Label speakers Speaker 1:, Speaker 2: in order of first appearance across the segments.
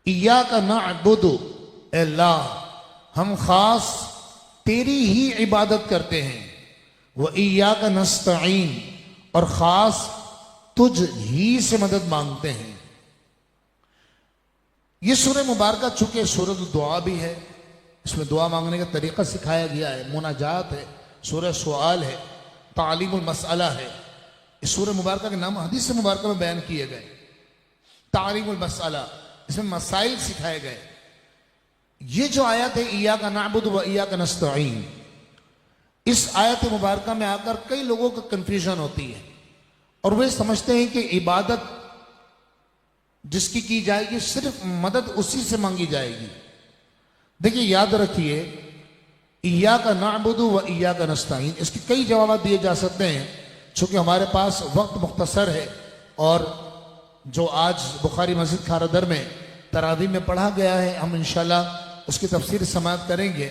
Speaker 1: ایاک نعبد، اے اللہ ہم خاص تیری ہی عبادت کرتے ہیں، وَإِيَّاكَ نَسْتَعِينُ اور خاص تجھ ہی سے مدد مانگتے ہیں۔ یہ سورہ مبارکہ چونکہ سورۃ الدعا بھی ہے، اس میں دعا مانگنے کا طریقہ سکھایا گیا ہے، مناجات ہے، سورہ سوال ہے، تعلیم المسئلہ ہے۔ اس سورہ مبارکہ کے نام حدیث مبارکہ میں بیان کیے گئے۔ تعلیم المسئلہ، اس میں مسائل سکھائے گئے۔ یہ جو آیت ہے ایاک نعبد و ایاک نستعین، اس آیت مبارکہ میں آ کر کئی لوگوں کو کنفیوژن ہوتی ہے اور وہ سمجھتے ہیں کہ عبادت جس کی جائے گی صرف مدد اسی سے مانگی جائے گی۔ دیکھیے یاد رکھیے، ایاک نعبد و ایاک نستعین، اس کے کئی جوابات دیے جا سکتے ہیں۔ چونکہ ہمارے پاس وقت مختصر ہے اور جو آج بخاری مسجد کھارا در میں تراویح میں پڑھا گیا ہے، ہم انشاءاللہ اس کی تفسیر سماعت کریں گے،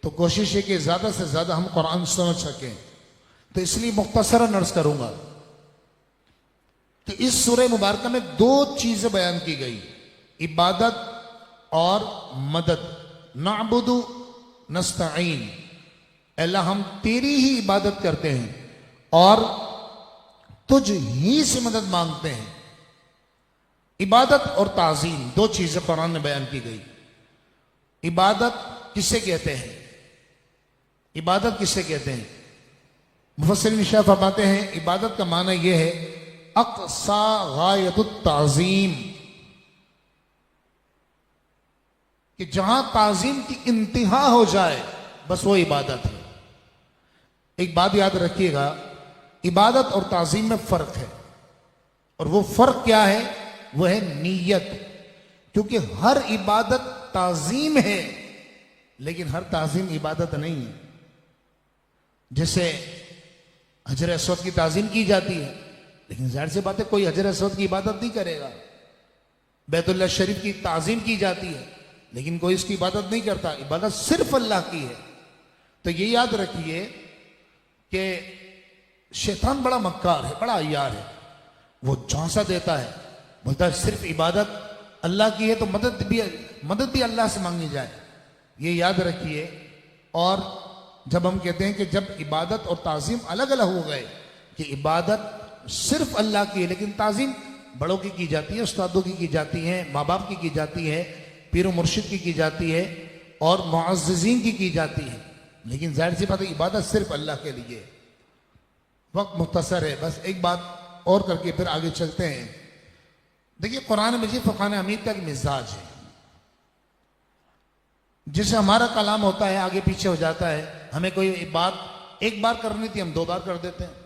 Speaker 1: تو کوشش ہے کہ زیادہ سے زیادہ ہم قرآن سمجھ سکیں، تو اس لیے مختصراً عرض کروں گا کہ اس سورہ مبارکہ میں دو چیزیں بیان کی گئی، عبادت اور مدد۔ نعبد نستعین، اللہ ہم تیری ہی عبادت کرتے ہیں اور تجھ ہی سے مدد مانگتے ہیں۔ عبادت اور تعظیم دو چیزیں قرآن میں بیان کی گئی۔ عبادت کسے کہتے ہیں؟ عبادت کسے کہتے ہیں؟ مفسرین شاہ فرماتے ہیں عبادت کا معنی یہ ہے اقصی غایت التعظیم، کہ جہاں تعظیم کی انتہا ہو جائے بس وہ عبادت ہے۔ ایک بات یاد رکھیے گا، عبادت اور تعظیم میں فرق ہے، اور وہ فرق کیا ہے؟ وہ ہے نیت۔ کیونکہ ہر عبادت تعظیم ہے لیکن ہر تعظیم عبادت نہیں ہے۔ جیسے حجر اسود کی تعظیم کی جاتی ہے لیکن ظاہر سی بات ہے کوئی حجر اسود کی عبادت نہیں کرے گا۔ بیت اللہ شریف کی تعظیم کی جاتی ہے لیکن کوئی اس کی عبادت نہیں کرتا، عبادت صرف اللہ کی ہے۔ تو یہ یاد رکھیے کہ شیطان بڑا مکار ہے، بڑا عیار ہے، وہ جھانسا دیتا ہے، بولتا ہے صرف عبادت اللہ کی ہے تو مدد بھی اللہ سے مانگنی جائے۔ یہ یاد رکھیے۔ اور جب ہم کہتے ہیں کہ جب عبادت اور تعظیم الگ الگ ہو گئے، کہ عبادت صرف اللہ کی ہے لیکن تعظیم بڑوں کی جاتی ہے، استادوں کی جاتی ہے، ماں باپ کی جاتی ہے، پیر و مرشد کی جاتی ہے، اور معززین کی جاتی ہے، لیکن ظاہر سی بات ہے عبادت صرف اللہ کے لیے۔ وقت مختصر ہے، بس ایک بات اور کر کے پھر آگے چلتے ہیں۔ دیکھیے قرآن مجید فرقان حمید کا ایک مزاج ہے، جسے ہمارا کلام ہوتا ہے آگے پیچھے ہو جاتا ہے، ہمیں کوئی بات ایک بار کرنی تھی ہم دو بار کر دیتے ہیں،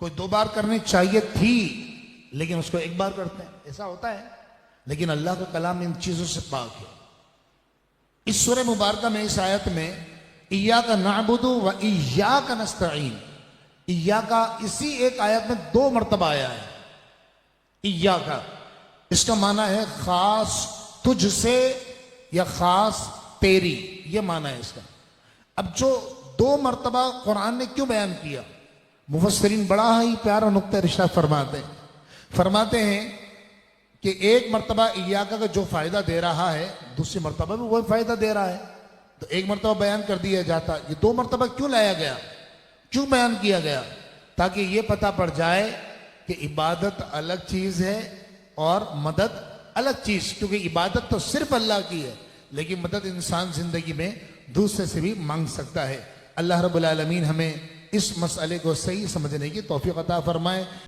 Speaker 1: کوئی دو بار کرنی چاہیے تھی لیکن اس کو ایک بار کرتے ہیں، ایسا ہوتا ہے۔ لیکن اللہ کا کلام ان چیزوں سے پاک ہے۔ اس سورہ مبارکہ میں اس آیت میں ایاک نعبد و ایاک نستعین، ایاک اسی ایک آیت میں دو مرتبہ آیا ہے۔ ایاک اس کا معنی ہے خاص تجھ سے یا خاص تیری، یہ معنی ہے اس کا۔ اب جو دو مرتبہ قرآن نے کیوں بیان کیا؟ مفسرین بڑا ہی پیارا نقطہ ارشاد فرماتے ہیں کہ ایک مرتبہ ایاک کا جو فائدہ دے رہا ہے دوسری مرتبہ بھی وہی فائدہ دے رہا ہے، تو ایک مرتبہ بیان کر دیا جاتا۔ یہ دو مرتبہ کیوں لایا گیا، کیوں بیان کیا گیا؟ تاکہ یہ پتہ پڑ جائے کہ عبادت الگ چیز ہے اور مدد الگ چیز، کیونکہ عبادت تو صرف اللہ کی ہے لیکن مدد انسان زندگی میں دوسرے سے بھی مانگ سکتا ہے۔ اللہ رب العالمین ہمیں اس مسئلے کو صحیح سمجھنے کی توفیق عطا فرمائے۔